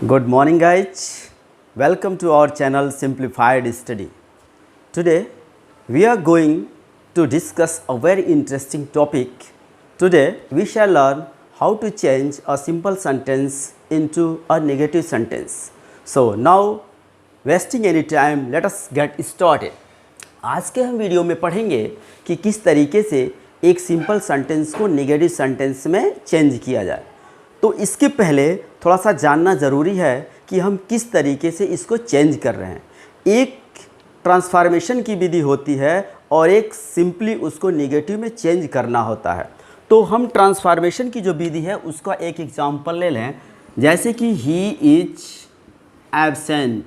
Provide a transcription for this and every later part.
Good morning guys, welcome to our channel Simplified Study. Today we are going to discuss a very interesting topic. Today we shall learn how to change a simple sentence into a negative sentence. So now wasting any time, let us get started. आज के हम video में पढ़ेंगे कि किस तरीके से एक सिंपल सेंटेंस को नेगेटिव सेंटेंस में चेंज किया जाए। तो इसके पहले थोड़ा सा जानना ज़रूरी है कि हम किस तरीके से इसको चेंज कर रहे हैं। एक ट्रांसफॉर्मेशन की विधि होती है और एक सिंपली उसको नेगेटिव में चेंज करना होता है। तो हम ट्रांसफॉर्मेशन की जो विधि है उसका एक एग्जांपल ले लें, जैसे कि ही इज एब्सेंट।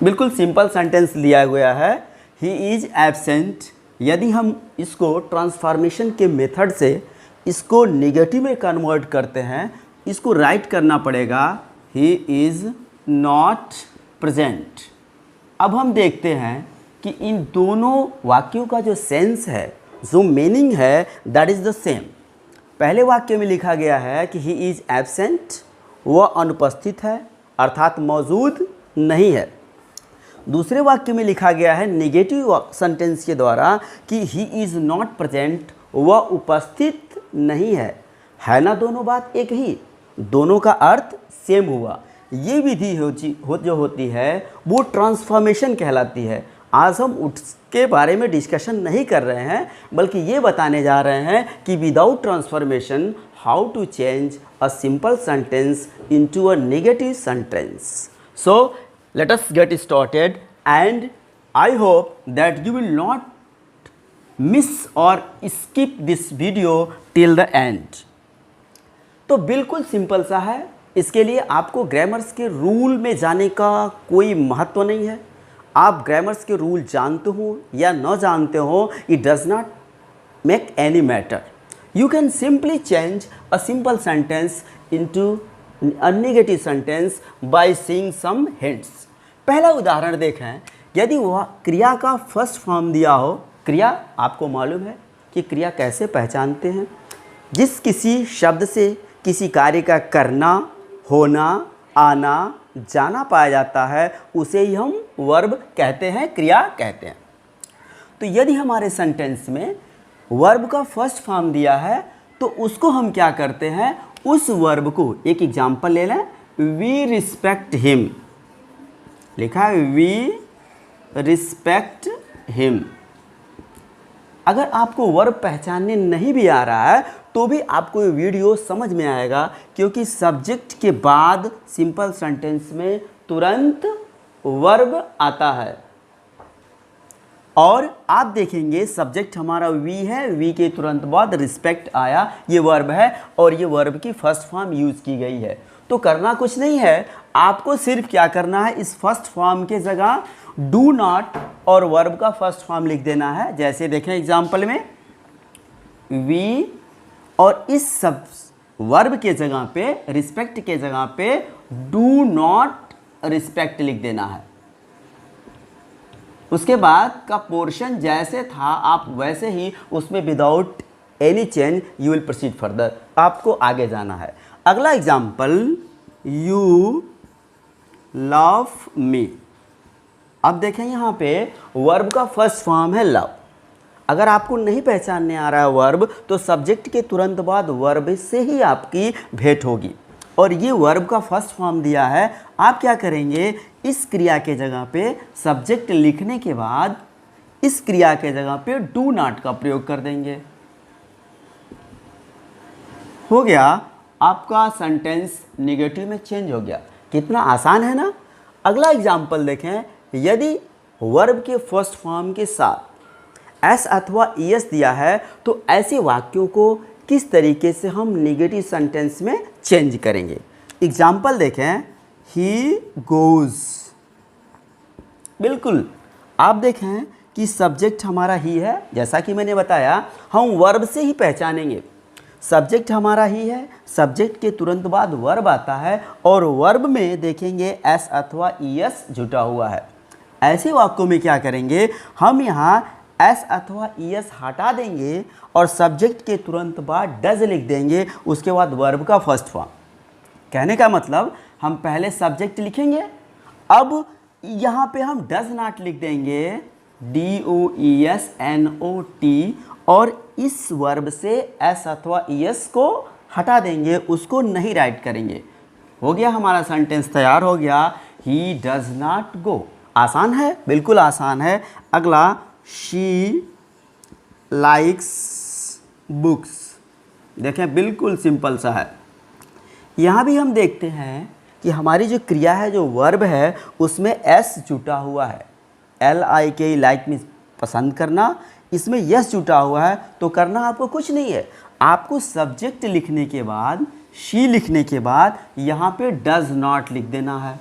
बिल्कुल सिंपल सेंटेंस लिया गया है, ही इज एब्सेंट। यदि हम इसको ट्रांसफॉर्मेशन के मेथड से इसको नेगेटिव में कन्वर्ट करते हैं, इसको राइट करना पड़ेगा ही इज़ नॉट प्रेजेंट। अब हम देखते हैं कि इन दोनों वाक्यों का जो सेंस है, जो मीनिंग है, दैट इज़ द सेम। पहले वाक्य में लिखा गया है कि ही इज़ एब्सेंट, वह अनुपस्थित है अर्थात मौजूद नहीं है। दूसरे वाक्य में लिखा गया है नेगेटिव सेंटेंस के द्वारा कि ही इज़ नॉट प्रेजेंट, वह उपस्थित नहीं है ना। दोनों बात एक ही, दोनों का अर्थ सेम हुआ। ये विधि जो होती है वो ट्रांसफॉर्मेशन कहलाती है। आज हम उसके बारे में डिस्कशन नहीं कर रहे हैं, बल्कि ये बताने जा रहे हैं कि without transformation how to change a simple sentence into a negative sentence. So let us get started and I hope that you will not miss or skip this video till the end. तो बिल्कुल simple सा है, इसके लिए आपको grammars के rule में जाने का कोई महत्व नहीं है। आप ग्रामर्स के रूल जानते हो या न जानते हो, it does not make any matter. You can simply change a simple sentence into a negative sentence by seeing some hints. पहला उदाहरण देखें, यदि वह क्रिया का फर्स्ट फॉर्म दिया हो। क्रिया आपको मालूम है कि क्रिया कैसे पहचानते हैं। जिस किसी शब्द से किसी कार्य का करना, होना, आना, जाना पाया जाता है उसे ही हम वर्ब कहते हैं, क्रिया कहते हैं। तो यदि हमारे सेंटेंस में वर्ब का फर्स्ट फॉर्म दिया है तो उसको हम क्या करते हैं, उस वर्ब को, एक एग्जांपल ले लें, वी रिस्पेक्ट हिम। लिखा है वी रिस्पेक्ट हिम। अगर आपको वर्ब पहचानने नहीं भी आ रहा है तो भी आपको ये वीडियो समझ में आएगा, क्योंकि सब्जेक्ट के बाद सिंपल सेंटेंस में तुरंत वर्ब आता है। और आप देखेंगे सब्जेक्ट हमारा वी है, वी के तुरंत बाद रिस्पेक्ट आया, ये वर्ब है और ये वर्ब की फर्स्ट फॉर्म यूज़ की गई है। तो करना कुछ नहीं है, आपको सिर्फ क्या करना है, इस फर्स्ट फॉर्म के जगह डू नॉट और वर्ब का फर्स्ट फॉर्म लिख देना है। जैसे देखें एग्जांपल में वी, और इस सब वर्ब के जगह पे, रिस्पेक्ट के जगह पे डू नॉट रिस्पेक्ट लिख देना है। उसके बाद का पोर्शन जैसे था आप वैसे ही उसमें without any change you will proceed further, आपको आगे जाना है। अगला एग्जाम्पल, यू लव मी। अब देखें यहाँ पे वर्ब का फर्स्ट फॉर्म है लव। अगर आपको नहीं पहचानने आ रहा है वर्ब, तो सब्जेक्ट के तुरंत बाद वर्ब से ही आपकी भेंट होगी। और ये वर्ब का फर्स्ट फॉर्म दिया है, आप क्या करेंगे, इस क्रिया के जगह पे सब्जेक्ट लिखने के बाद इस क्रिया के जगह पे डू नॉट का प्रयोग कर देंगे। हो गया, आपका सेंटेंस नेगेटिव में चेंज हो गया। कितना आसान है ना। अगला एग्जाम्पल देखें, यदि वर्ब के फर्स्ट फॉर्म के साथ एस अथवा ईएस दिया है तो ऐसे वाक्यों को किस तरीके से हम नेगेटिव सेंटेंस में चेंज करेंगे। एग्जाम्पल देखें, ही गोज। बिल्कुल आप देखें कि सब्जेक्ट हमारा ही है, जैसा कि मैंने बताया हम वर्ब से ही पहचानेंगे। सब्जेक्ट हमारा ही है, सब्जेक्ट के तुरंत बाद वर्ब आता है और वर्ब में देखेंगे एस अथवा ईएस जुटा हुआ है। ऐसे वाक्यों में क्या करेंगे, हम यहाँ एस अथवा ईएस हटा देंगे और सब्जेक्ट के तुरंत बाद डज लिख देंगे, उसके बाद वर्ब का फर्स्ट फॉर्म। कहने का मतलब हम पहले सब्जेक्ट लिखेंगे, अब यहाँ पे हम डज नॉट लिख देंगे, DOESNOT, और इस वर्ब से एस अथवा ES को हटा देंगे, उसको नहीं राइट करेंगे। हो गया, हमारा सेंटेंस तैयार हो गया, ही डज नॉट गो। आसान है, बिल्कुल आसान है। अगला, शी लाइक्स बुक्स। देखें, बिल्कुल सिंपल सा है। यहाँ भी हम देखते हैं कि हमारी जो क्रिया है, जो वर्ब है, उसमें एस जुटा हुआ है। LIKE, लाइक मीन्स पसंद करना, इसमें यस जुटा हुआ है। तो करना आपको कुछ नहीं है, आपको सब्जेक्ट लिखने के बाद, शी लिखने के बाद यहाँ पे डज नॉट लिख देना है।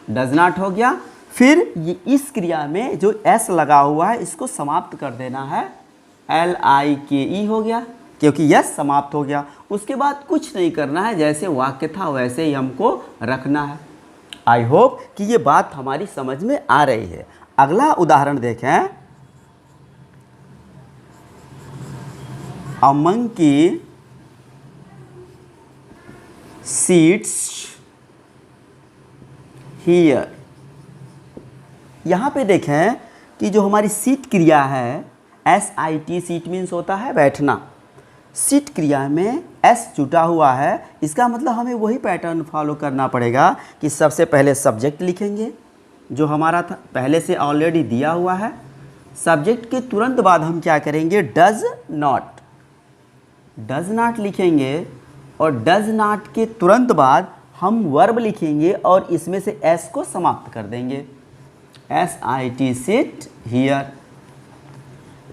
डज नॉट हो गया। फिर ये इस क्रिया में जो एस लगा हुआ है इसको समाप्त कर देना है, LIKE हो गया, क्योंकि यस समाप्त हो गया। उसके बाद कुछ नहीं करना है, जैसे वाक्य था वैसे ही हमको रखना है। आई होप कि ये बात हमारी समझ में आ रही है। अगला उदाहरण देखें, अ मंकी सीट्स हियर। यहाँ पे देखें कि जो हमारी सीट क्रिया है, SIT, सीट मीन्स होता है बैठना। सीट क्रिया में एस जुटा हुआ है, इसका मतलब हमें वही पैटर्न फॉलो करना पड़ेगा कि सबसे पहले सब्जेक्ट लिखेंगे, जो हमारा था पहले से ऑलरेडी दिया हुआ है। सब्जेक्ट के तुरंत बाद हम क्या करेंगे, डज नॉट लिखेंगे, और डज नॉट के तुरंत बाद हम वर्ब लिखेंगे और इसमें से एस को समाप्त कर देंगे, SIT, सिट हियर।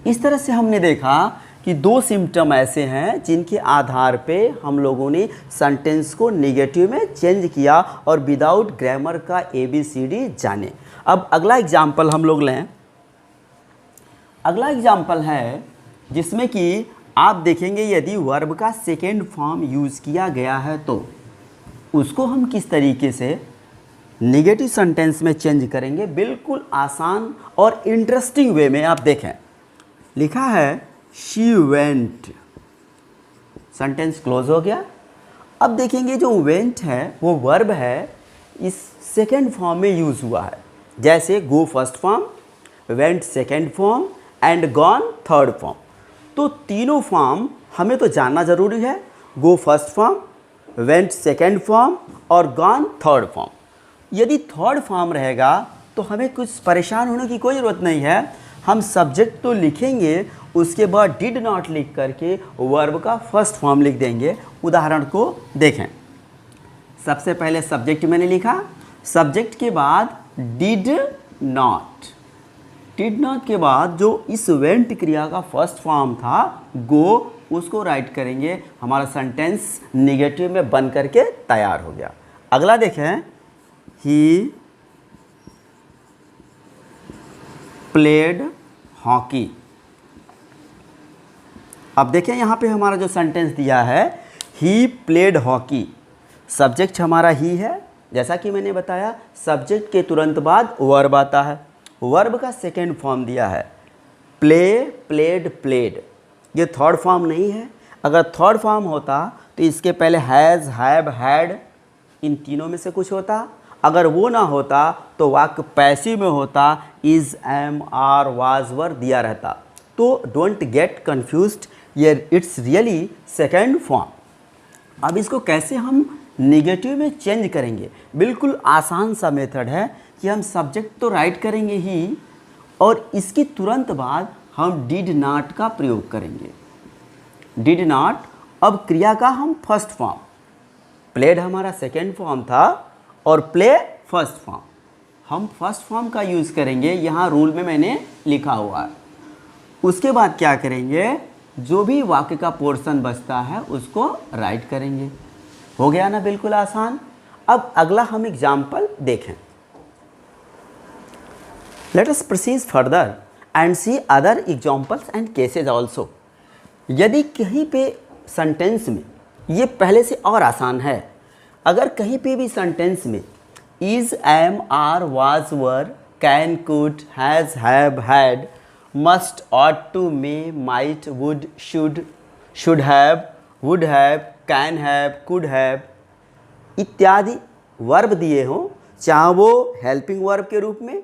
इस तरह से हमने देखा कि दो सिम्टम ऐसे हैं जिनके आधार पे हम लोगों ने सेंटेंस को नेगेटिव में चेंज किया और विदाउट ग्रामर का ABCD जाने। अब अगला एग्जाम्पल हम लोग लें। अगला एग्जाम्पल है जिसमें कि आप देखेंगे यदि वर्ब का सेकेंड फॉर्म यूज़ किया गया है तो उसको हम किस तरीके से नेगेटिव सेंटेंस में चेंज करेंगे। बिल्कुल आसान और इंटरेस्टिंग वे में आप देखें, लिखा है शी वेंट, सेंटेंस क्लोज हो गया। अब देखेंगे जो वेंट है वो वर्ब है, इस सेकेंड फॉर्म में यूज़ हुआ है। जैसे go first form, went second form and gone third form. तो तीनों फॉर्म हमें तो जानना ज़रूरी है, go first form, went second form और गॉन थर्ड फॉर्म। यदि थर्ड फॉर्म रहेगा तो हमें कुछ परेशान होने की कोई ज़रूरत नहीं है। हम सब्जेक्ट तो लिखेंगे, उसके बाद डिड नॉट लिख करके वर्ब का फर्स्ट फॉर्म लिख देंगे। उदाहरण को देखें, सबसे पहले सब्जेक्ट मैंने लिखा, सब्जेक्ट के बाद डिड नॉट के बाद जो इस वेंट क्रिया का फर्स्ट फॉर्म था गो, उसको राइट करेंगे। हमारा सेंटेंस निगेटिव में बन करके तैयार हो गया। अगला देखें, ही प्लेड हॉकी। अब देखें यहाँ पे हमारा जो सेंटेंस दिया है, ही प्लेड हॉकी, सब्जेक्ट हमारा ही है। जैसा कि मैंने बताया सब्जेक्ट के तुरंत बाद वर्ब आता है, वर्ब का सेकेंड फॉर्म दिया है प्ले, प्लेड, प्लेड। ये थर्ड फॉर्म नहीं है। अगर थर्ड फॉर्म होता तो इसके पहले हैज़, हैव, हैड, इन तीनों में से कुछ होता। अगर वो ना होता तो वाक्य पैसिव में होता, इज़, एम, आर, वाज, वर दिया रहता। तो डोंट गेट कन्फ्यूज्ड, ये इट्स रियली सेकेंड फॉर्म। अब इसको कैसे हम नेगेटिव में चेंज करेंगे, बिल्कुल आसान सा मेथड है कि हम सब्जेक्ट तो राइट करेंगे ही और इसके तुरंत बाद हम डिड नॉट का प्रयोग करेंगे। डिड नॉट, अब क्रिया का हम फर्स्ट फॉर्म, प्लेड हमारा सेकेंड फॉर्म था और प्ले फर्स्ट फॉर्म, हम फर्स्ट फॉर्म का यूज़ करेंगे। यहाँ रूल में मैंने लिखा हुआ है। उसके बाद क्या करेंगे, जो भी वाक्य का पोर्शन बचता है उसको राइट करेंगे। हो गया ना, बिल्कुल आसान। अब अगला हम एग्जाम्पल देखें। Let us proceed further and see other examples and cases also. यदि कहीं पे सेंटेंस में, ये पहले से और आसान है, अगर कहीं पे भी सेंटेंस में is, am, are, was, were, can, could, has, have, had, must, ought to, may, might, would, should have, would have, can have, could have, इत्यादि वर्ब दिए हों, चाहे वो हेल्पिंग वर्ब के रूप में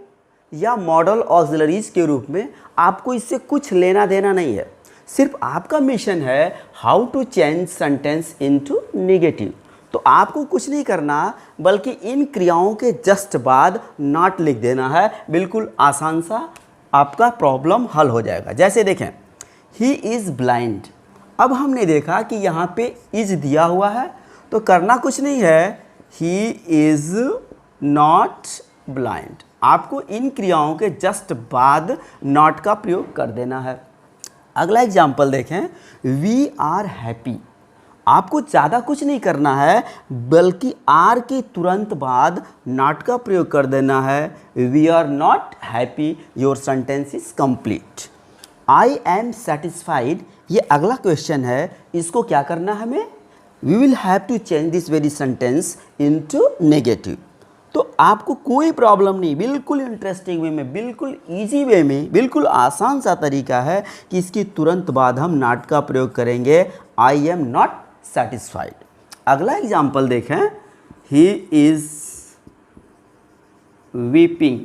या मॉडल ऑक्सिलरीज के रूप में, आपको इससे कुछ लेना देना नहीं है। सिर्फ आपका मिशन है how to change sentence into negative. तो आपको कुछ नहीं करना, बल्कि इन क्रियाओं के जस्ट बाद नॉट लिख देना है। बिल्कुल आसान सा आपका प्रॉब्लम हल हो जाएगा। जैसे देखें, ही इज़ ब्लाइंड। अब हमने देखा कि यहाँ पे इज़ दिया हुआ है, तो करना कुछ नहीं है, ही इज़ नॉट ब्लाइंड। आपको इन क्रियाओं के जस्ट बाद नॉट का प्रयोग कर देना है। अगला एग्जाम्पल देखें, वी आर हैप्पी। आपको ज़्यादा कुछ नहीं करना है, बल्कि आर के तुरंत बाद नॉट का प्रयोग कर देना है। We are not happy, your sentence is complete. I am satisfied, ये अगला क्वेश्चन है, इसको क्या करना है हमें, we will have to change this very sentence into negative. तो आपको कोई प्रॉब्लम नहीं, बिल्कुल इंटरेस्टिंग वे में, बिल्कुल इजी वे में, बिल्कुल आसान सा तरीका है कि इसके तुरंत बाद हम नॉट का प्रयोग करेंगे। I am not satisfied. अगला एग्जाम्पल देखें, ही इज वीपिंग।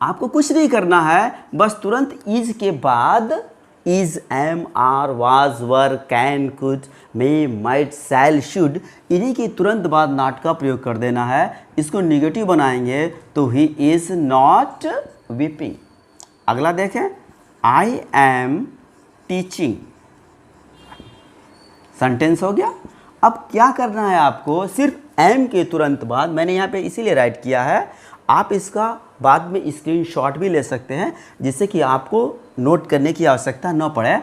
आपको कुछ नहीं करना है, बस तुरंत इज के बाद is, am, are, was, were, can, could, may, might, shall, should, इन्हीं के तुरंत बाद नॉट का प्रयोग कर देना है। इसको निगेटिव बनाएंगे तो ही इज नॉट वीपिंग। अगला देखें, आई एम टीचिंग। सेंटेंस हो गया। अब क्या करना है आपको, सिर्फ एम के तुरंत बाद, मैंने यहाँ पे इसीलिए राइट किया है, आप इसका बाद में स्क्रीनशॉट भी ले सकते हैं, जिससे कि आपको नोट करने की आवश्यकता न पड़े।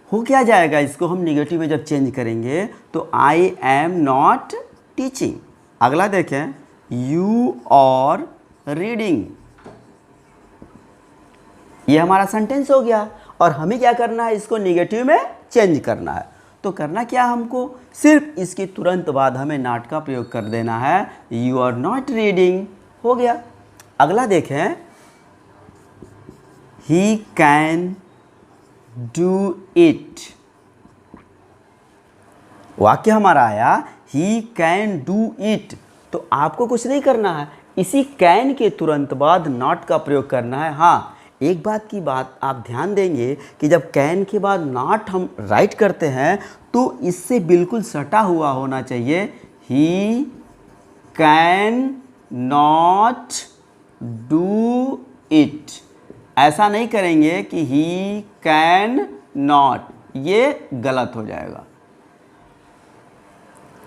हो क्या जाएगा, इसको हम निगेटिव में जब चेंज करेंगे तो आई एम नॉट टीचिंग। अगला देखें, यू आर रीडिंग। ये हमारा सेंटेंस हो गया, और हमें क्या करना है, इसको निगेटिव में चेंज करना है। तो करना क्या हमको, सिर्फ इसके तुरंत बाद हमें नॉट का प्रयोग कर देना है। यू आर नॉट रीडिंग, हो गया। अगला देखें, ही कैन डू इट। वाक्य हमारा आया ही कैन डू इट, तो आपको कुछ नहीं करना है, इसी कैन के तुरंत बाद नॉट का प्रयोग करना है। हाँ, एक बात आप ध्यान देंगे कि जब कैन के बाद नॉट हम राइट करते हैं तो इससे बिल्कुल सटा हुआ होना चाहिए। He can not do it. ऐसा नहीं करेंगे कि ही कैन नॉट, ये गलत हो जाएगा।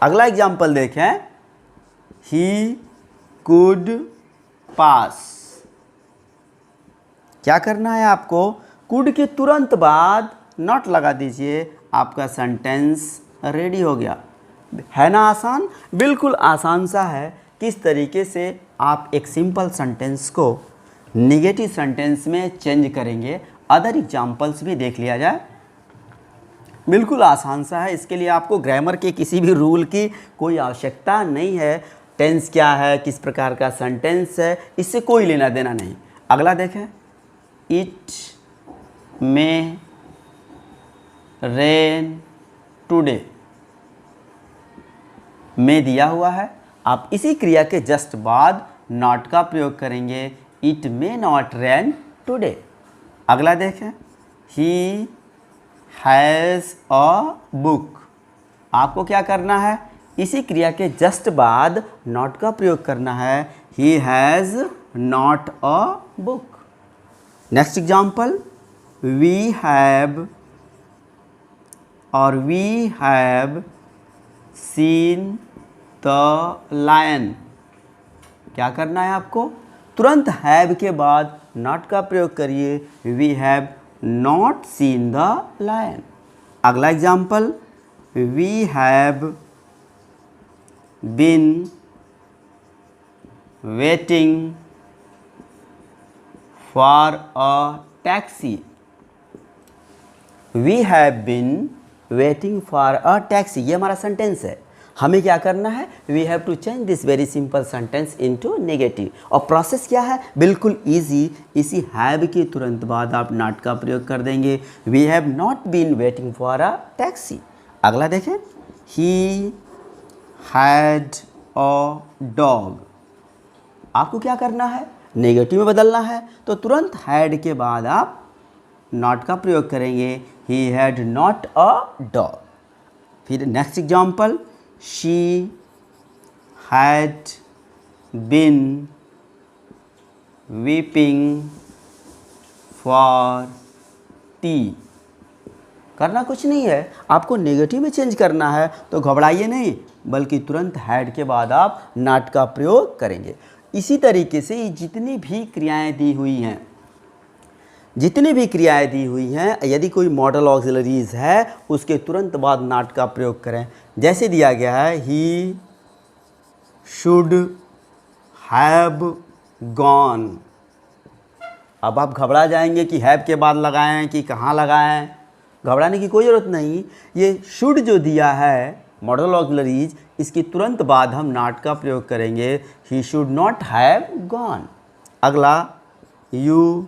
अगला एग्जाम्पल देखें, ही कुड पास। क्या करना है आपको, कुड के तुरंत बाद नॉट लगा दीजिए, आपका सेंटेंस रेडी हो गया। है ना आसान, बिल्कुल आसान सा है। किस तरीके से आप एक सिंपल सेंटेंस को निगेटिव सेंटेंस में चेंज करेंगे, अदर एग्जाम्पल्स भी देख लिया जाए। बिल्कुल आसान सा है, इसके लिए आपको ग्रामर के किसी भी रूल की कोई आवश्यकता नहीं है। टेंस क्या है, किस प्रकार का सेंटेंस है, इससे कोई लेना देना नहीं। अगला देखें, इट मे रेन टुडे। में दिया हुआ है, आप इसी क्रिया के जस्ट बाद नॉट का प्रयोग करेंगे। It may not rain today. अगला देखें, ही हैज़ अ बुक। आपको क्या करना है, इसी क्रिया के जस्ट बाद नॉट का प्रयोग करना है। He has not a book. Next example, we have और we have seen the lion. क्या करना है आपको, तुरंत हैव के बाद नॉट का प्रयोग करिए। We have not seen the lion. अगला example, we have been waiting for a taxi. We have been waiting for a taxi, ये हमारा सेंटेंस है। हमें क्या करना है, we have to change this very simple sentence into negative. और process क्या है, बिल्कुल इजी। इसी हैव के तुरंत बाद आप नॉट का प्रयोग कर देंगे। We have not been waiting for a taxi. अगला देखें, ही हैड अ डॉग। आपको क्या करना है, नेगेटिव में बदलना है, तो तुरंत हैड के बाद आप नॉट का प्रयोग करेंगे, he had not a dog. फिर next example, she had been weeping for tea. करना कुछ नहीं है, आपको नेगेटिव में चेंज करना है, तो घबराइए नहीं, बल्कि तुरंत हैड के बाद आप नॉट का प्रयोग करेंगे। इसी तरीके से ये जितनी भी क्रियाएं दी हुई हैं, यदि कोई मॉडल ऑक्सिलरीज है उसके तुरंत बाद नॉट का प्रयोग करें। जैसे दिया गया है, ही शुड हैव गॉन। अब आप घबरा जाएंगे कि हैव के बाद लगाएं कि कहाँ लगाएं। घबराने की कोई ज़रूरत नहीं, ये शुड जो दिया है मॉडल ऑक्सिलरीज, इसके तुरंत बाद हम नॉट का प्रयोग करेंगे, he should not have gone. अगला, you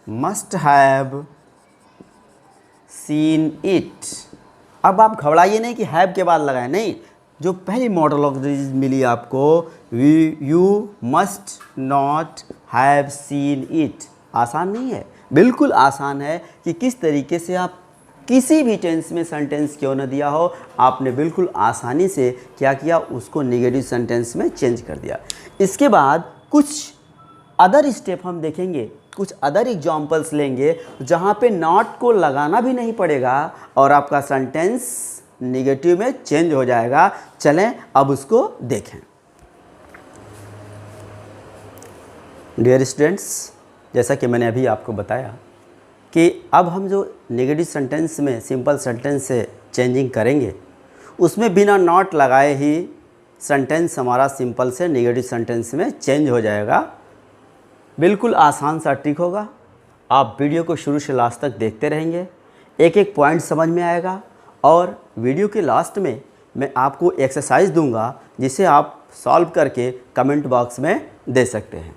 must have seen it. अब आप घबराइए नहीं कि हैव के बाद लगाएं, नहीं, जो पहली मॉडल ऑक्सिलरीज मिली आपको, you must not have seen it. आसान नहीं है, बिल्कुल आसान है कि किस तरीके से आप किसी भी टेंस में सेंटेंस क्यों न दिया हो, आपने बिल्कुल आसानी से क्या किया, उसको नेगेटिव सेंटेंस में चेंज कर दिया। इसके बाद कुछ अदर स्टेप हम देखेंगे, कुछ अदर एग्जाम्पल्स लेंगे जहाँ पे नॉट को लगाना भी नहीं पड़ेगा और आपका सेंटेंस नेगेटिव में चेंज हो जाएगा। चलें अब उसको देखें। डियर स्टूडेंट्स, जैसा कि मैंने अभी आपको बताया कि अब हम जो नेगेटिव सेंटेंस में सिंपल सेंटेंस से चेंजिंग करेंगे, उसमें बिना नॉट लगाए ही सेंटेंस हमारा सिंपल से नेगेटिव सेंटेंस में चेंज हो जाएगा। बिल्कुल आसान सा ट्रिक होगा। आप वीडियो को शुरू से लास्ट तक देखते रहेंगे, एक एक पॉइंट समझ में आएगा और वीडियो के लास्ट में मैं आपको एक्सरसाइज दूंगा जिसे आप सॉल्व करके कमेंट बॉक्स में दे सकते हैं।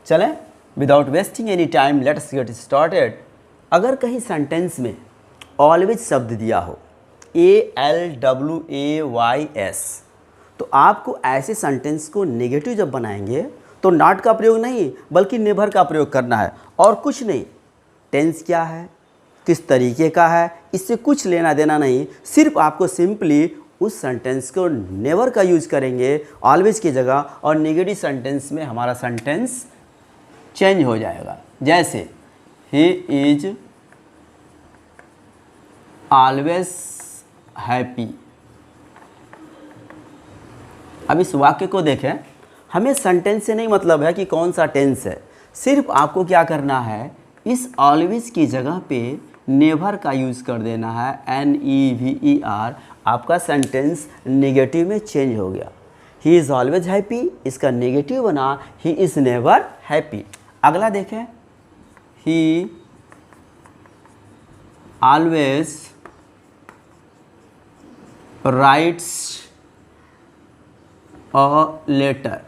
चलें, without wasting any time let's get started. अगर कहीं सेंटेंस में ऑलवेज शब्द दिया हो, ALWAYS, तो आपको ऐसे सेंटेंस को नेगेटिव जब बनाएंगे तो नॉट का प्रयोग नहीं बल्कि नेवर का प्रयोग करना है और कुछ नहीं। टेंस क्या है, किस तरीके का है, इससे कुछ लेना देना नहीं, सिर्फ आपको सिंपली उस सेंटेंस को नेवर का यूज करेंगे ऑलवेज की जगह और नेगेटिव सेंटेंस में हमारा सेंटेंस चेंज हो जाएगा। जैसे ही इज ऑलवेज हैप्पी। अब इस वाक्य को देखें, हमें सेंटेंस से नहीं मतलब है कि कौन सा टेंस है, सिर्फ आपको क्या करना है, इस ऑलवेज की जगह पे नेवर का यूज़ कर देना है, NEVER। आपका सेंटेंस नेगेटिव में चेंज हो गया। ही इज़ ऑलवेज हैप्पी, इसका नेगेटिव बना ही इज़ नेवर हैप्पी। अगला देखें, he always writes a letter.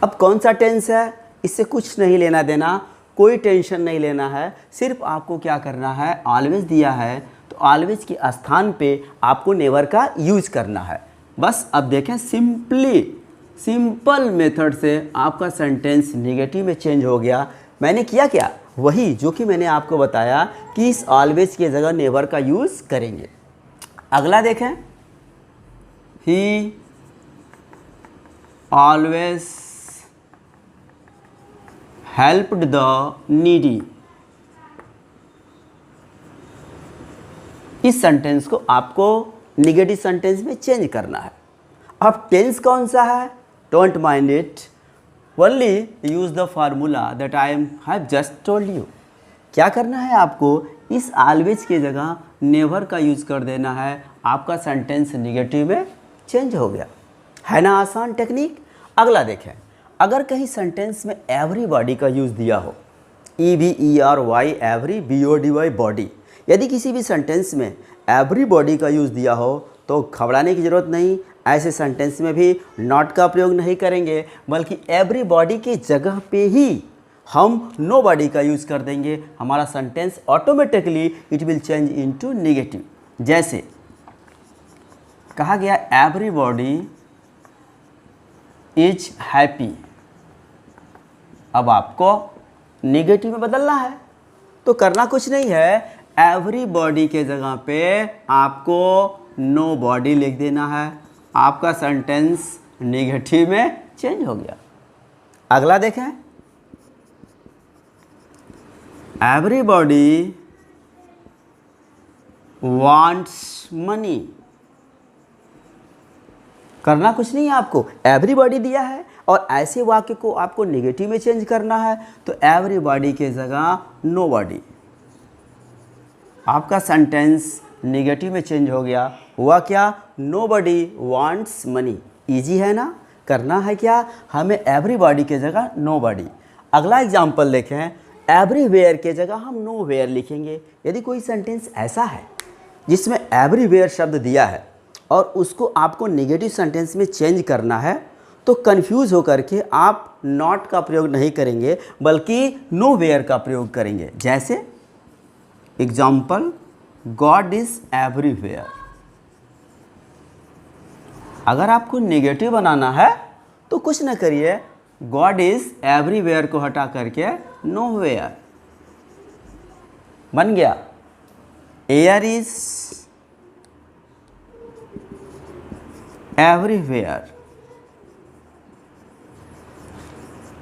अब कौन सा टेंस है, इससे कुछ नहीं लेना देना, कोई टेंशन नहीं लेना है, सिर्फ आपको क्या करना है, ऑलवेज दिया है तो ऑलवेज के स्थान पे आपको नेवर का यूज करना है। बस अब देखें, सिंपल मेथड से आपका सेंटेंस नेगेटिव में चेंज हो गया। मैंने किया क्या, वही जो कि मैंने आपको बताया कि इस ऑलवेज की जगह नेवर का यूज़ करेंगे। अगला देखें, he always helped the needy. इस सेंटेंस को आपको नेगेटिव सेंटेंस में चेंज करना है। अब टेंस कौन सा है, don't mind it, only use the formula that I have just told you. क्या करना है आपको, इस ऑलवेज की जगह नेवर का यूज कर देना है, आपका सेंटेंस नेगेटिव में चेंज हो गया। है ना आसान टेक्निक। अगला देखें, अगर कहीं सेंटेंस में एवरीबॉडी का यूज़ दिया हो, EVERY एवरी, BODY बॉडी, यदि किसी भी सेंटेंस में एवरीबॉडी का यूज़ दिया हो तो घबराने की ज़रूरत नहीं। ऐसे सेंटेंस में भी नॉट का प्रयोग नहीं करेंगे बल्कि एवरीबॉडी की जगह पे ही हम नोबॉडी का यूज़ कर देंगे। हमारा sentence automatically it will change into negative. जैसे कहा गया एवरीबॉडी इज हैप्पी, अब आपको नेगेटिव में बदलना है तो करना कुछ नहीं है, एवरीबॉडी के जगह पे आपको नो बॉडी लिख देना है, आपका सेंटेंस नेगेटिव में चेंज हो गया। अगला देखें, एवरीबॉडी वांट्स मनी, करना कुछ नहीं है आपको, एवरीबॉडी दिया है और ऐसे वाक्य को आपको नेगेटिव में चेंज करना है तो एवरीबॉडी के जगह नो बॉडी, आपका सेंटेंस नेगेटिव में चेंज हो गया। हुआ क्या, नोबडी वांट्स मनी। इजी है ना, करना है क्या, हमें एवरीबॉडी के जगह नोबडी। अगला एग्जाम्पल देखें, एवरीवेयर के जगह हम नोवेयर लिखेंगे। यदि कोई सेंटेंस ऐसा है जिसमें एवरीवेयर शब्द दिया है और उसको आपको नेगेटिव सेंटेंस में चेंज करना है तो कंफ्यूज होकर के आप नॉट का प्रयोग नहीं करेंगे बल्कि नोवेयर का प्रयोग करेंगे। जैसे एग्जाम्पल, गॉड इज एवरीवेयर। अगर आपको नेगेटिव बनाना है तो कुछ न करिए, गॉड इज एवरीवेयर को हटा करके नोवेयर बन गया। एयर इज एवरीवेयर,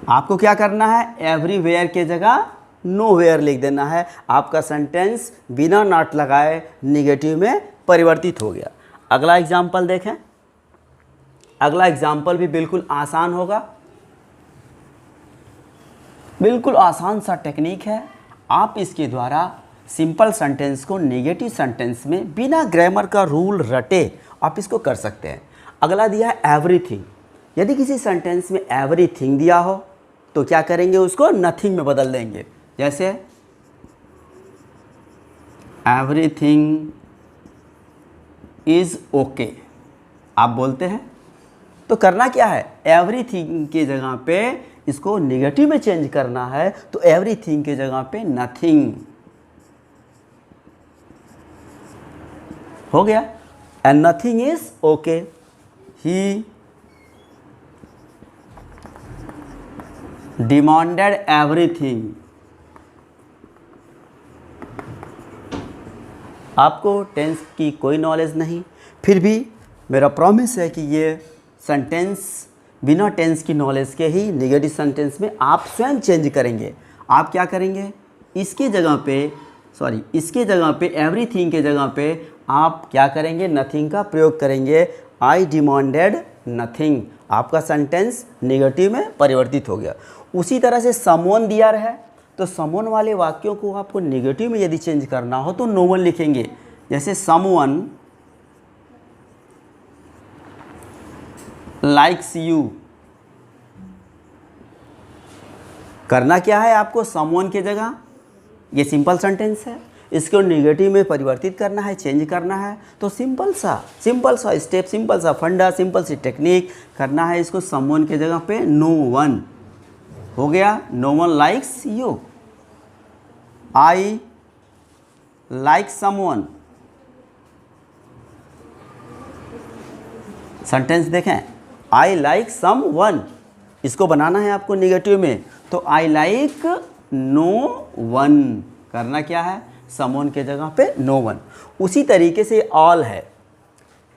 आपको क्या करना है, एवरीवेयर के जगह नोवेयर लिख देना है। आपका सेंटेंस बिना नॉट लगाए नेगेटिव में परिवर्तित हो गया। अगला एग्जाम्पल देखें, अगला एग्जाम्पल भी बिल्कुल आसान होगा, बिल्कुल आसान सा टेक्निक है। आप इसके द्वारा सिंपल सेंटेंस को नेगेटिव सेंटेंस में बिना ग्रामर का रूल रटे आप इसको कर सकते हैं। अगला दिया है एवरीथिंग। यदि किसी सेंटेंस में एवरीथिंग दिया हो तो क्या करेंगे, उसको नथिंग में बदल देंगे। जैसे एवरीथिंग इज ओके आप बोलते हैं तो करना क्या है, एवरीथिंग के जगह पे इसको नेगेटिव में चेंज करना है तो एवरीथिंग के जगह पे नथिंग हो गया। And nothing is okay. He demanded everything. आपको टेंस की कोई नॉलेज नहीं, फिर भी मेरा प्रॉमिस है कि ये सेंटेंस बिना टेंस की नॉलेज के ही नेगेटिव सेंटेंस में आप स्वयं चेंज करेंगे। आप क्या करेंगे, इसके जगह पे एवरीथिंग के जगह पे आप क्या करेंगे, नथिंग का प्रयोग करेंगे। आई डिमांडेड नथिंग, आपका सेंटेंस नेगेटिव में परिवर्तित हो गया। उसी तरह से समवन दिया रहे तो समवन वाले वाक्यों को आपको नेगेटिव में यदि चेंज करना हो तो नो वन लिखेंगे। जैसे समवन लाइक्स यू, करना क्या है आपको, समवन के जगह, ये सिंपल सेंटेंस है, इसको नेगेटिव में परिवर्तित करना है, चेंज करना है तो सिंपल सा स्टेप, सिंपल सा फंडा, सिंपल सी टेक्निक करना है। इसको समवन के जगह पे नो वन हो गया। No one likes you. I like someone. Sentence देखें, आई लाइक सम वन, इसको बनाना है आपको नेगेटिव में तो आई लाइक नो वन, करना क्या है, समवन के जगह पे नो वन। उसी तरीके से ऑल है,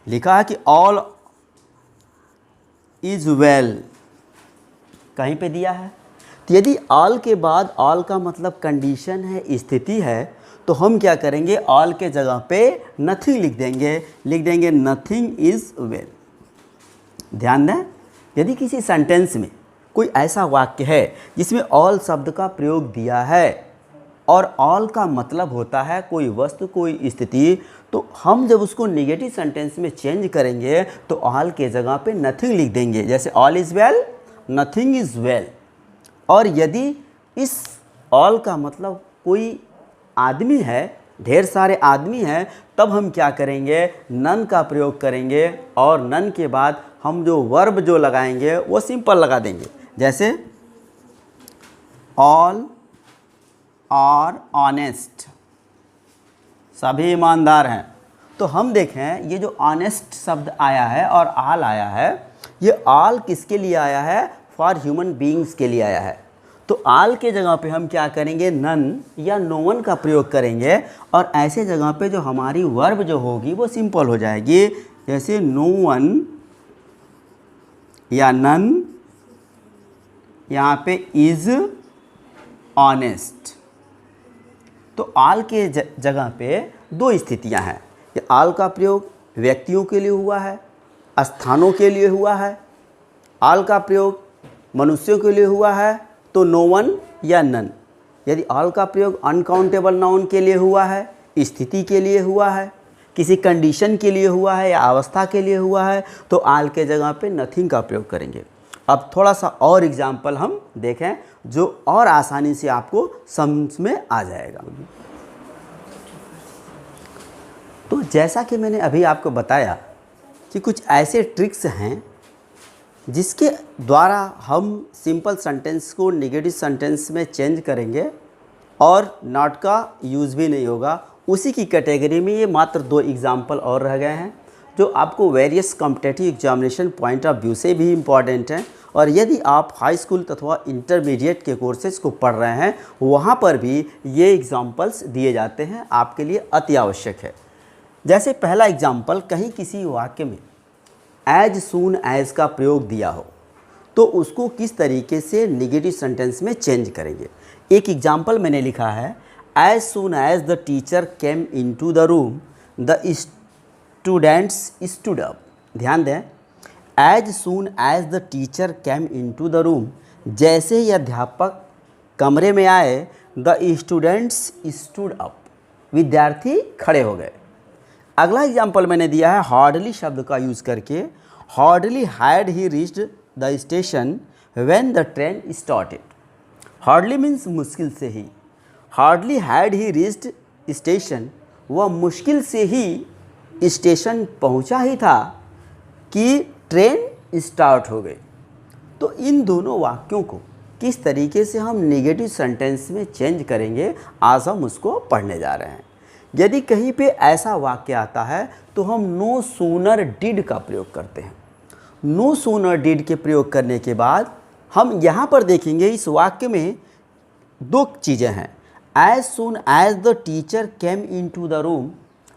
लिखा है कि ऑल इज वेल, कहीं पे दिया है तो यदि ऑल के बाद ऑल का मतलब कंडीशन है, स्थिति है, तो हम क्या करेंगे, ऑल के जगह पे नथिंग लिख देंगे नथिंग इज वेल। ध्यान दें, यदि किसी सेंटेंस में कोई ऐसा वाक्य है जिसमें ऑल शब्द का प्रयोग दिया है और ऑल का मतलब होता है कोई वस्तु, कोई स्थिति, तो हम जब उसको नेगेटिव सेंटेंस में चेंज करेंगे तो ऑल के जगह पे नथिंग लिख देंगे। जैसे all is well, nothing is well. और यदि इस ऑल का मतलब कोई आदमी है, ढेर सारे आदमी हैं, तब हम क्या करेंगे, नन का प्रयोग करेंगे और नन के बाद हम जो वर्ब जो लगाएंगे वो सिंपल लगा देंगे। जैसे ऑल आर ऑनेस्ट, सभी ईमानदार हैं, तो हम देखें ये जो ऑनेस्ट शब्द आया है और ऑल आया है, ये ऑल किसके लिए आया है? फॉर ह्यूमन बीइंग्स के लिए आया है। तो ऑल के जगह पे हम क्या करेंगे? नन या नो वन का प्रयोग करेंगे और ऐसे जगह पे जो हमारी वर्ब जो होगी वो सिंपल हो जाएगी, जैसे नो वन या नन, यहाँ पे इज ऑनेस्ट। तो ऑल के जगह पे दो स्थितियां हैं। ये ऑल का प्रयोग व्यक्तियों के लिए हुआ है, स्थानों के लिए हुआ है। ऑल का प्रयोग मनुष्यों के लिए हुआ है तो नो वन या नन। यदि ऑल का प्रयोग अनकाउंटेबल नाउन के लिए हुआ है, स्थिति के लिए हुआ है, किसी कंडीशन के लिए हुआ है या अवस्था के लिए हुआ है, तो ऑल के जगह पे नथिंग का प्रयोग करेंगे। अब थोड़ा सा और एग्जाम्पल हम देखें जो और आसानी से आपको समझ में आ जाएगा। तो जैसा कि मैंने अभी आपको बताया कि कुछ ऐसे ट्रिक्स हैं जिसके द्वारा हम सिंपल सेंटेंस को नेगेटिव सेंटेंस में चेंज करेंगे और नॉट का यूज़ भी नहीं होगा। उसी की कैटेगरी में ये मात्र दो एग्जाम्पल और रह गए हैं जो आपको various competitive examination point of view से भी इम्पॉर्टेंट हैं। और यदि आप हाई स्कूल अथवा इंटरमीडिएट के कोर्सेज को पढ़ रहे हैं वहाँ पर भी ये एग्जाम्पल्स दिए जाते हैं, आपके लिए अति आवश्यक है। जैसे पहला एग्जाम्पल, कहीं किसी वाक्य में एज सून एज का प्रयोग दिया हो तो उसको किस तरीके से नेगेटिव सेंटेंस में चेंज करेंगे। एक एग्जाम्पल मैंने लिखा है, as soon as the teacher came into the room the students stood up. ध्यान दें, as soon as the teacher came into the room, जैसे ही अध्यापक कमरे में आए, द स्टूडेंट्स स्टूड अप, विद्यार्थी खड़े हो गए। अगला एग्जाम्पल मैंने दिया है हार्डली शब्द का यूज़ करके, hardly had he reached the station when the train started. Hardly means मुश्किल से ही, hardly had he reached station, वह मुश्किल से ही स्टेशन पहुंचा ही था कि ट्रेन स्टार्ट हो गई। तो इन दोनों वाक्यों को किस तरीके से हम नेगेटिव सेंटेंस में चेंज करेंगे, आज हम उसको पढ़ने जा रहे हैं। यदि कहीं पे ऐसा वाक्य आता है तो हम नो सूनर डिड का प्रयोग करते हैं। नो सूनर डिड के प्रयोग करने के बाद हम यहाँ पर देखेंगे इस वाक्य में दो चीज़ें हैं। As soon as the teacher came into the room,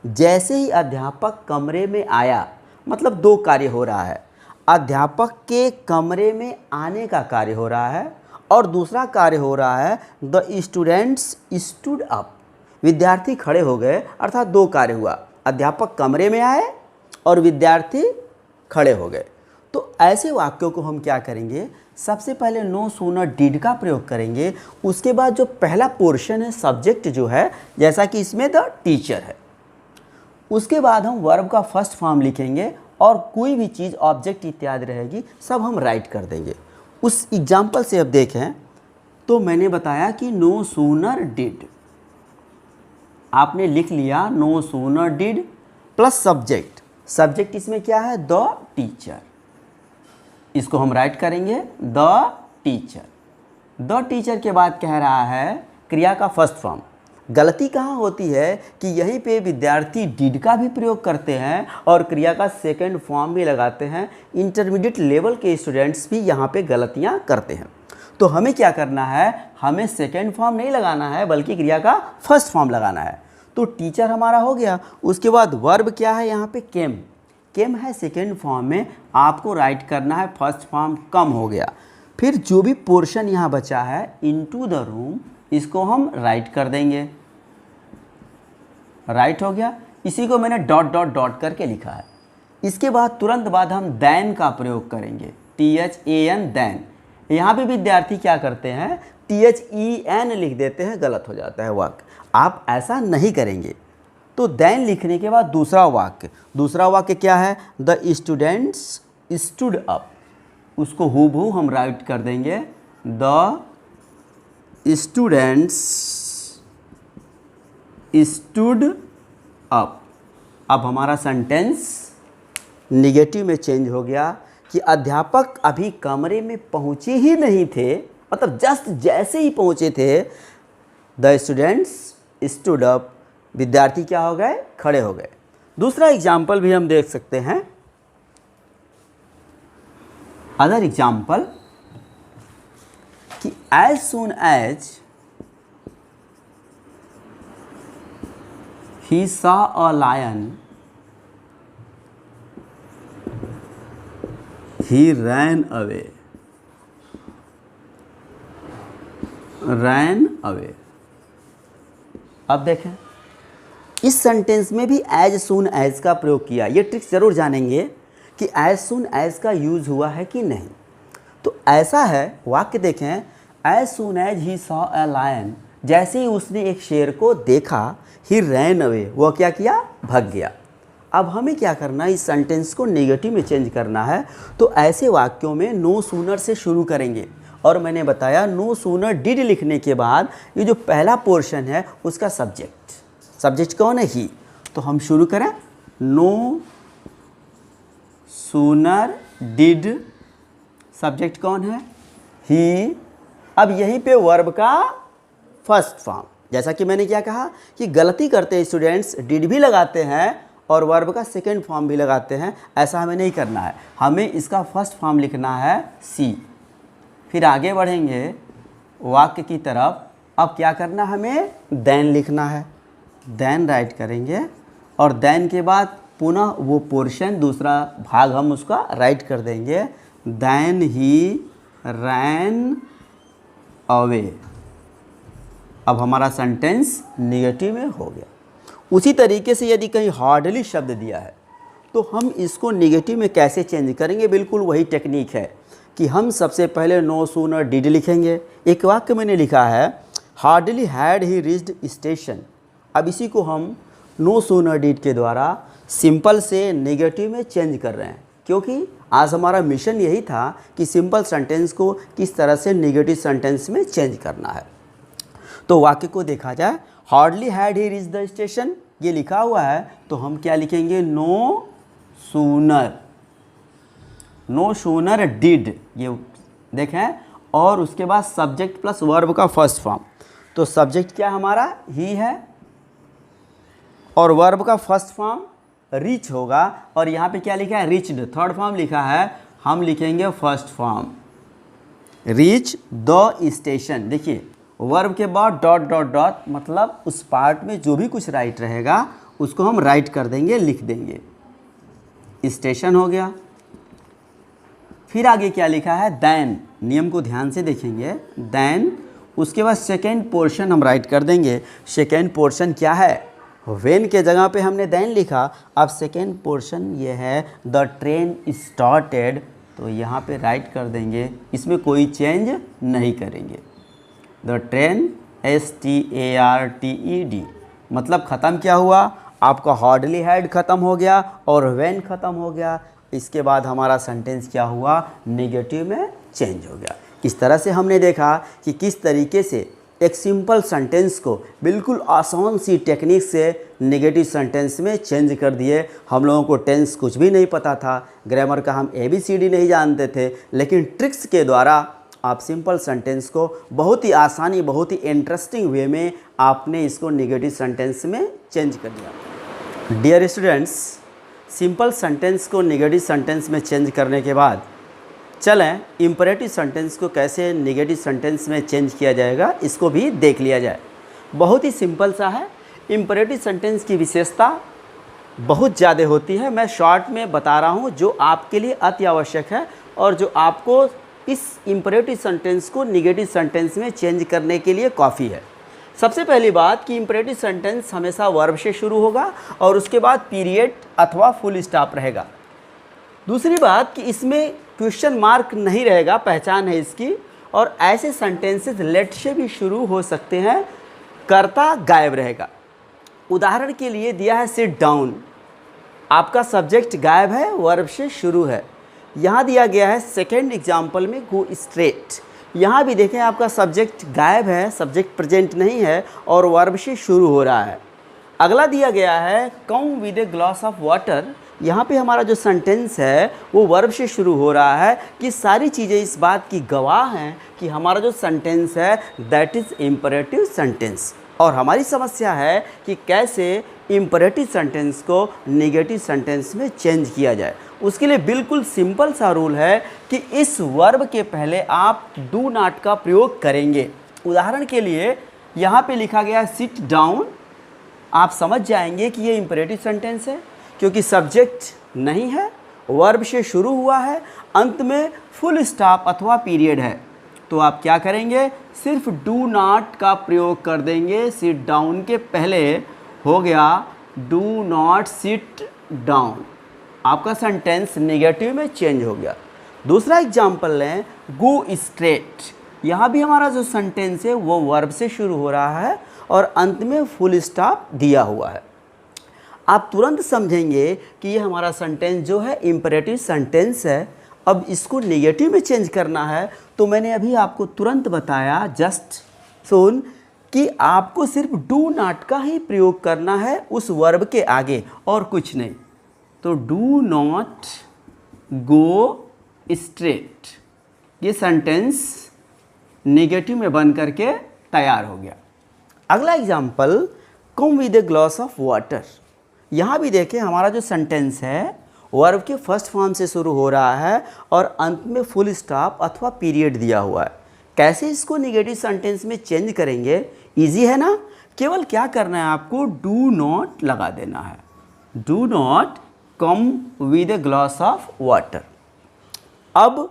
जैसे ही अध्यापक कमरे में आया, मतलब दो कार्य हो रहा है। अध्यापक के कमरे में आने का कार्य हो रहा है और दूसरा कार्य हो रहा है द स्टूडेंट्स स्टूड अप, विद्यार्थी खड़े हो गए। अर्थात दो कार्य हुआ, अध्यापक कमरे में आए और विद्यार्थी खड़े हो गए। तो ऐसे वाक्यों को हम क्या करेंगे, सबसे पहले नो सूनर डिड का प्रयोग करेंगे। उसके बाद जो पहला पोर्शन है सब्जेक्ट जो है, जैसा कि इसमें द टीचर है, उसके बाद हम वर्ब का फर्स्ट फॉर्म लिखेंगे और कोई भी चीज़ ऑब्जेक्ट इत्यादि रहेगी सब हम राइट कर देंगे। उस एग्जाम्पल से अब देखें तो मैंने बताया कि नो सूनर डिड, आपने लिख लिया no sooner did plus subject. Subject इसमें क्या है, द टीचर, इसको हम राइट करेंगे द टीचर। द टीचर के बाद कह रहा है क्रिया का फर्स्ट फॉर्म। गलती कहाँ होती है कि यहीं पे विद्यार्थी डिड का भी प्रयोग करते हैं और क्रिया का सेकंड फॉर्म भी लगाते हैं। इंटरमीडिएट लेवल के स्टूडेंट्स भी यहाँ पे गलतियाँ करते हैं। तो हमें क्या करना है, हमें सेकंड फॉर्म नहीं लगाना है बल्कि क्रिया का फर्स्ट फॉर्म लगाना है। तो टीचर हमारा हो गया। उसके बाद वर्ब क्या है, यहाँ पे केम, केम है सेकेंड फॉर्म में, आपको राइट करना है फर्स्ट फॉर्म कम हो गया। फिर जो भी पोर्शन यहाँ बचा है इनटू द रूम, इसको हम राइट कर देंगे, राइट हो गया। इसी को मैंने डॉट डॉट डॉट करके लिखा है। इसके बाद तुरंत बाद हम दैन का प्रयोग करेंगे, THAN दैन। यहाँ पे विद्यार्थी क्या करते हैं, THEN लिख देते हैं, गलत हो जाता है वाक्य। आप ऐसा नहीं करेंगे। तो दैन लिखने के बाद दूसरा वाक्य क्या है, द स्टूडेंट्स स्टूड अप, उसको हूबहू हम राइट कर देंगे द स्टूडेंट्स स्टूड अप। अब हमारा सेंटेंस निगेटिव में चेंज हो गया कि अध्यापक अभी कमरे में पहुंचे ही नहीं थे, मतलब जस्ट जैसे ही पहुंचे थे, द स्टूडेंट्स स्टूड अप, विद्यार्थी क्या हो गए, खड़े हो गए। दूसरा एग्जाम्पल भी हम देख सकते हैं। अदर एग्जाम्पल कि as soon as he saw a lion he ran away. Ran away. अब देखें इस सेंटेंस में भी एज सून एज का प्रयोग किया। ये ट्रिक्स जरूर जानेंगे कि एज सून एज का यूज हुआ है कि नहीं। तो ऐसा है, वाक्य देखें, as soon as he saw a lion, जैसे ही उसने एक शेर को देखा, ही रैन अवे, वह क्या किया, भाग गया। अब हमें क्या करना है, इस सेंटेंस को नेगेटिव में चेंज करना है। तो ऐसे वाक्यों में नो सूनर से शुरू करेंगे। और मैंने बताया नो सूनर डिड लिखने के बाद ये जो पहला पोर्शन है उसका सब्जेक्ट कौन है, ही। तो हम शुरू करें, नो सूनर डिड, सब्जेक्ट कौन है, ही। अब यहीं पे वर्ब का फर्स्ट फॉर्म, जैसा कि मैंने क्या कहा कि गलती करते हैं स्टूडेंट्स, डिड भी लगाते हैं और वर्ब का सेकेंड फॉर्म भी लगाते हैं। ऐसा हमें नहीं करना है, हमें इसका फर्स्ट फॉर्म लिखना है सी। फिर आगे बढ़ेंगे वाक्य की तरफ। अब क्या करना, हमें देन लिखना है, देन राइट करेंगे और देन के बाद पुनः वो पोर्शन, दूसरा भाग हम उसका राइट कर देंगे, देन ही रैन अवे। अब हमारा सेंटेंस नेगेटिव में हो गया। उसी तरीके से यदि कहीं हार्डली शब्द दिया है तो हम इसको नेगेटिव में कैसे चेंज करेंगे, बिल्कुल वही टेक्निक है कि हम सबसे पहले नो सूनर डिड लिखेंगे। एक वाक्य मैंने लिखा है, hardly had he reached station. अब इसी को हम नो सूनर डिड के द्वारा सिंपल से नेगेटिव में चेंज कर रहे हैं, क्योंकि आज हमारा मिशन यही था कि सिंपल सेंटेंस को किस तरह से नेगेटिव सेंटेंस में चेंज करना है। तो वाक्य को देखा जाए, hardly had he reached the station, ये लिखा हुआ है, तो हम क्या लिखेंगे, नो सूनर डिड, ये देखें, और उसके बाद सब्जेक्ट प्लस वर्ब का फर्स्ट फॉर्म। तो सब्जेक्ट क्या हमारा, ही है, और वर्ब का फर्स्ट फॉर्म रीच होगा, और यहाँ पे क्या लिखा है, रीच्ड, थर्ड फॉर्म लिखा है, हम लिखेंगे first form, reach the station. देखिए वर्ब के बाद डॉट डॉट डॉट, मतलब उस पार्ट में जो भी कुछ राइट रहेगा उसको हम राइट कर देंगे, लिख देंगे, स्टेशन हो गया। फिर आगे क्या लिखा है, देन, नियम को ध्यान से देखेंगे, देन उसके बाद सेकेंड पोर्शन हम राइट कर देंगे। सेकेंड पोर्शन क्या है, व्हेन के जगह पे हमने देन लिखा, अब सेकेंड पोर्शन ये है, द ट्रेन स्टार्टेड, तो यहाँ पे राइट कर देंगे, इसमें कोई चेंज नहीं करेंगे। द ट्रेन STARTED, मतलब ख़त्म क्या हुआ, आपका हार्डली हैड ख़त्म हो गया और व्हेन ख़त्म हो गया। इसके बाद हमारा सेंटेंस क्या हुआ, नेगेटिव में चेंज हो गया। इस तरह से हमने देखा कि किस तरीके से एक सिंपल सेंटेंस को बिल्कुल आसान सी टेक्निक से नेगेटिव सेंटेंस में चेंज कर दिए। हम लोगों को टेंस कुछ भी नहीं पता था, ग्रामर का हम ABCD नहीं जानते थे, लेकिन ट्रिक्स के द्वारा आप सिंपल सेंटेंस को बहुत ही आसानी, बहुत ही इंटरेस्टिंग वे में आपने इसको नेगेटिव सेंटेंस में चेंज कर दिया। डियर स्टूडेंट्स, सिंपल सेंटेंस को नेगेटिव सेंटेंस में चेंज करने के बाद चलें इम्परेटिव सेंटेंस को कैसे नेगेटिव सेंटेंस में चेंज किया जाएगा, इसको भी देख लिया जाए। बहुत ही सिंपल सा है। इम्परेटिव सेंटेंस की विशेषता बहुत ज़्यादा होती है, मैं शॉर्ट में बता रहा हूँ जो आपके लिए अति आवश्यक है और जो आपको इस इम्परेटिव सेंटेंस को नेगेटिव सेंटेंस में चेंज करने के लिए काफ़ी है। सबसे पहली बात कि इम्परेटिव सेंटेंस हमेशा वर्ब से शुरू होगा और उसके बाद पीरियड अथवा फुल स्टॉप रहेगा। दूसरी बात कि इसमें क्वेश्चन मार्क नहीं रहेगा, पहचान है इसकी। और ऐसे सेंटेंसेस लेट से भी शुरू हो सकते हैं, कर्ता गायब रहेगा। उदाहरण के लिए दिया है सिट डाउन, आपका सब्जेक्ट गायब है, वर्ब से शुरू है। यहाँ दिया गया है सेकेंड एग्जाम्पल में गो स्ट्रेट, यहाँ भी देखें आपका सब्जेक्ट गायब है, सब्जेक्ट प्रेजेंट नहीं है और वर्ब से शुरू हो रहा है। अगला दिया गया है come with a glass of water, यहाँ पे हमारा जो सेंटेंस है वो वर्ब से शुरू हो रहा है कि सारी चीज़ें इस बात की गवाह हैं कि हमारा जो सेंटेंस है दैट इज़ इम्परेटिव सेंटेंस। और हमारी समस्या है कि कैसे इम्परेटिव सेंटेंस को नेगेटिव सेंटेंस में चेंज किया जाए। उसके लिए बिल्कुल सिंपल सा रूल है कि इस वर्ब के पहले आप डू नॉट का प्रयोग करेंगे। उदाहरण के लिए यहाँ पे लिखा गया है सिट डाउन, आप समझ जाएंगे कि ये इम्परेटिव सेंटेंस है क्योंकि सब्जेक्ट नहीं है, वर्ब से शुरू हुआ है, अंत में फुल स्टॉप अथवा पीरियड है। तो आप क्या करेंगे, सिर्फ डू नॉट का प्रयोग कर देंगे। सिट डाउन के पहले हो गया डू नॉट सिट डाउन, आपका सेंटेंस नेगेटिव में चेंज हो गया। दूसरा एग्जाम्पल लें, गो स्ट्रेट। यहाँ भी हमारा जो सेंटेंस है वो वर्ब से शुरू हो रहा है और अंत में फुल स्टॉप दिया हुआ है। आप तुरंत समझेंगे कि ये हमारा सेंटेंस जो है इम्परेटिव सेंटेंस है। अब इसको नेगेटिव में चेंज करना है तो मैंने अभी आपको तुरंत बताया, जस्ट सुन, कि आपको सिर्फ डू नॉट का ही प्रयोग करना है उस वर्ब के आगे और कुछ नहीं। तो डू नॉट गो स्ट्रेट, ये सेंटेंस नेगेटिव में बन करके तैयार हो गया। अगला example, come with a glass of water. यहाँ भी देखें हमारा जो सेंटेंस है वर्ब के फर्स्ट फॉर्म से शुरू हो रहा है और अंत में फुल स्टॉप अथवा पीरियड दिया हुआ है। कैसे इसको नेगेटिव सेंटेंस में चेंज करेंगे, इजी है ना। केवल क्या करना है, आपको डू नॉट लगा देना है। Do not come with a glass of water. अब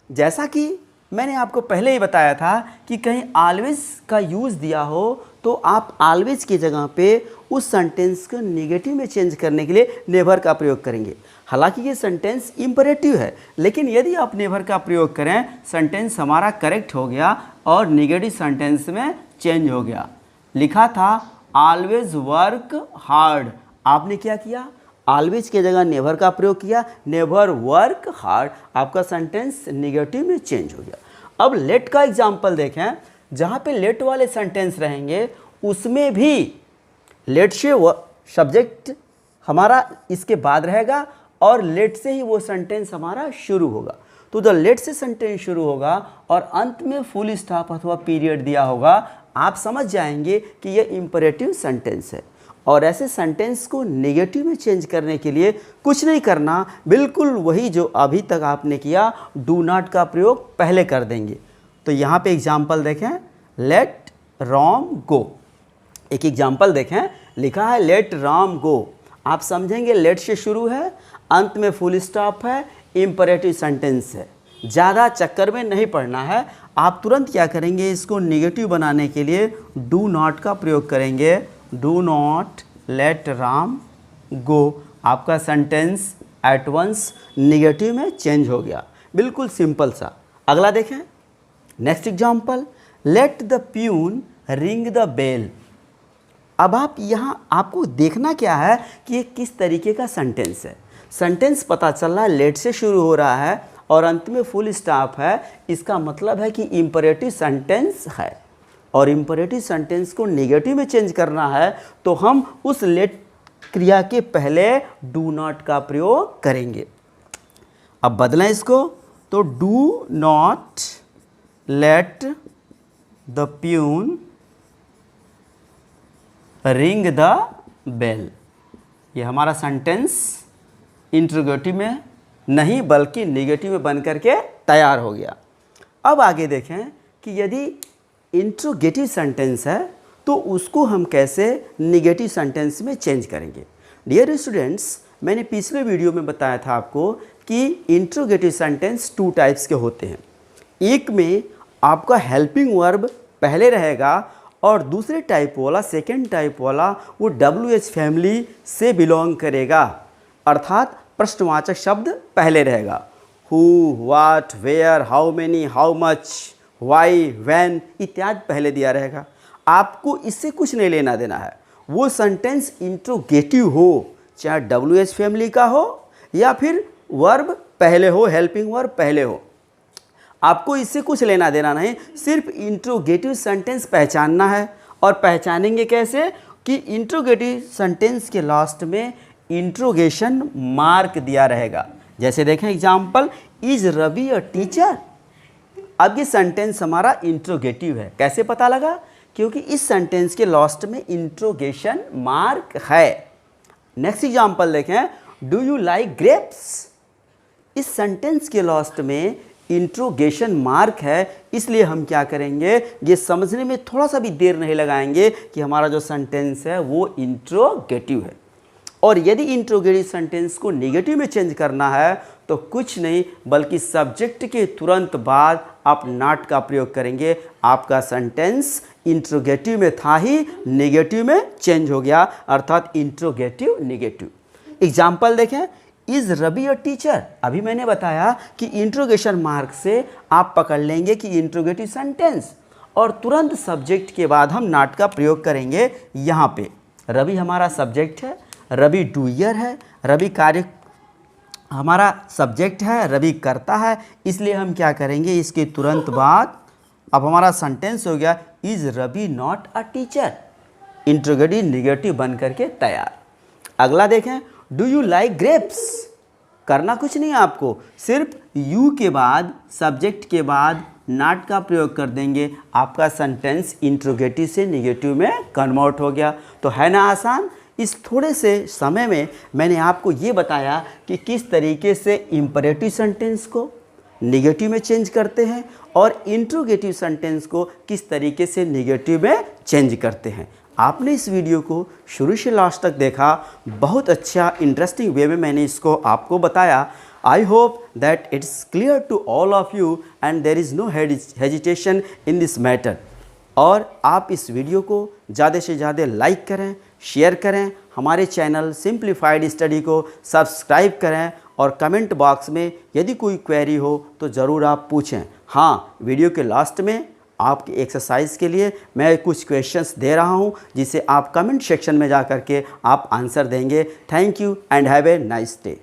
जैसा कि मैंने आपको पहले ही बताया था कि कहीं ऑलवेज का यूज़ दिया हो तो आप ऑलवेज की जगह पे उस सेंटेंस को नेगेटिव में चेंज करने के लिए नेवर का प्रयोग करेंगे। हालांकि ये सेंटेंस इम्परेटिव है, लेकिन यदि आप नेवर का प्रयोग करें सेंटेंस हमारा करेक्ट हो गया और नेगेटिव सेंटेंस में चेंज हो गया। लिखा था ऑलवेज वर्क हार्ड, आपने क्या किया, ऑलवेज की जगह नेवर का प्रयोग किया, नेवर वर्क हार्ड, आपका सेंटेंस नेगेटिव में चेंज हो गया। अब लेट का एग्जाम्पल देखें, जहाँ पे लेट वाले सेंटेंस रहेंगे उसमें भी लेट से सब्जेक्ट हमारा इसके बाद रहेगा और लेट से ही वो सेंटेंस हमारा शुरू होगा। तो जब लेट से सेंटेंस शुरू होगा और अंत में फुल स्टॉप अथवा पीरियड दिया होगा, आप समझ जाएंगे कि ये इम्परेटिव सेंटेंस है। और ऐसे सेंटेंस को नेगेटिव में चेंज करने के लिए कुछ नहीं करना, बिल्कुल वही जो अभी तक आपने किया, डू नॉट का प्रयोग पहले कर देंगे। तो यहाँ पे एग्जाम्पल देखें, लेट राम गो। एक एग्जाम्पल देखें, लिखा है लेट राम गो, आप समझेंगे लेट से शुरू है, अंत में फुल स्टॉप है, इम्परेटिव सेंटेंस है। ज़्यादा चक्कर में नहीं पड़ना है, आप तुरंत क्या करेंगे, इसको नेगेटिव बनाने के लिए डू नॉट का प्रयोग करेंगे। Do not let Ram go, आपका सेंटेंस एट वंस नेगेटिव में चेंज हो गया। बिल्कुल सिंपल सा। अगला देखें, next example, let the peon ring the bell. अब आप यहाँ आपको देखना क्या है कि ये किस तरीके का सेंटेंस है। सेंटेंस पता चल रहा है लेट से शुरू हो रहा है और अंत में फुल स्टॉप है, इसका मतलब है कि इम्परेटिव सेंटेंस है और इम्परेटिव सेंटेंस को नेगेटिव में चेंज करना है तो हम उस लेट क्रिया के पहले डू नॉट का प्रयोग करेंगे। अब बदलें इसको, तो do not let the peon ring the bell. ये हमारा सेंटेंस इंट्रोगेटिव में नहीं बल्कि नेगेटिव में बन करके तैयार हो गया। अब आगे देखें कि यदि इंट्रोगेटिव सेंटेंस है तो उसको हम कैसे नेगेटिव सेंटेंस में चेंज करेंगे। डियर स्टूडेंट्स, मैंने पिछले वीडियो में बताया था आपको कि इंट्रोगेटिव सेंटेंस 2 टाइप्स के होते हैं। एक में आपका हेल्पिंग वर्ब पहले रहेगा और दूसरे टाइप वाला, सेकेंड टाइप वाला, वो WH फैमिली से बिलोंग करेगा, अर्थात प्रश्नवाचक शब्द पहले रहेगा। Who, what, where, how many, how much, why, when इत्यादि पहले दिया रहेगा। आपको इससे कुछ नहीं लेना देना है। वो सेंटेंस इंट्रोगेटिव हो, चाहे WH फैमिली का हो या फिर वर्ब पहले हो, हेल्पिंग वर्ब पहले हो, आपको इससे कुछ लेना देना नहीं। सिर्फ इंट्रोगेटिव सेंटेंस पहचानना है। और पहचानेंगे कैसे कि इंट्रोगेटिव सेंटेंस के लास्ट में इंट्रोगेशन मार्क दिया रहेगा। जैसे देखें example, is Ravi a teacher. अब ये सेंटेंस हमारा इंट्रोगेटिव है। कैसे पता लगा? क्योंकि इस सेंटेंस के लास्ट में इंट्रोगेशन मार्क है। नेक्स्ट एग्जांपल देखें, डू यू लाइक ग्रेप्स। इस सेंटेंस के लास्ट में इंट्रोगेशन मार्क है, इसलिए हम क्या करेंगे, ये समझने में थोड़ा सा भी देर नहीं लगाएंगे कि हमारा जो सेंटेंस है वो इंट्रोगेटिव है। और यदि इंट्रोगेटिव सेंटेंस को नेगेटिव में चेंज करना है तो कुछ नहीं बल्कि सब्जेक्ट के तुरंत बाद आप नॉट का प्रयोग करेंगे। आपका सेंटेंस इंट्रोगेटिव में था ही नेगेटिव में चेंज हो गया, अर्थात इंट्रोगेटिव नेगेटिव। एग्जाम्पल देखें, इज रवि अ टीचर। अभी मैंने बताया कि इंट्रोगेशन मार्क से आप पकड़ लेंगे कि इंट्रोगेटिव सेंटेंस, और तुरंत सब्जेक्ट के बाद हम नॉट का प्रयोग करेंगे। यहाँ पे रवि हमारा सब्जेक्ट है, रवि डूयर है, रवि कार्य हमारा सब्जेक्ट है, रवि करता है, इसलिए हम क्या करेंगे, इसके तुरंत बाद अब हमारा सेंटेंस हो गया is Ravi not a teacher. Interrogative negative बन करके तैयार। अगला देखें, डू यू लाइक ग्रेप्स। करना कुछ नहीं आपको, सिर्फ यू के बाद सब्जेक्ट के बाद नॉट का प्रयोग कर देंगे, आपका सेंटेंस इंट्रोगेटिव से नेगेटिव में कन्वर्ट हो गया। तो है ना आसान। इस थोड़े से समय में मैंने आपको ये बताया कि किस तरीके से इंपरेटिव सेंटेंस को नेगेटिव में चेंज करते हैं और इंट्रोगेटिव सेंटेंस को किस तरीके से नेगेटिव में चेंज करते हैं। आपने इस वीडियो को शुरू से लास्ट तक देखा, बहुत अच्छा इंटरेस्टिंग वे में मैंने इसको आपको बताया। I hope that it's clear to all of you and there is no hesitation in this matter. और आप इस वीडियो को ज़्यादा से ज़्यादा लाइक करें, शेयर करें, हमारे चैनल सिंप्लीफाइड स्टडी को सब्सक्राइब करें और कमेंट बॉक्स में यदि कोई क्वेरी हो तो ज़रूर आप पूछें। हाँ, वीडियो के लास्ट में आपकी एक्सरसाइज के लिए मैं कुछ क्वेश्चंस दे रहा हूं, जिसे आप कमेंट सेक्शन में जा कर के आप आंसर देंगे। Thank you and have a nice day.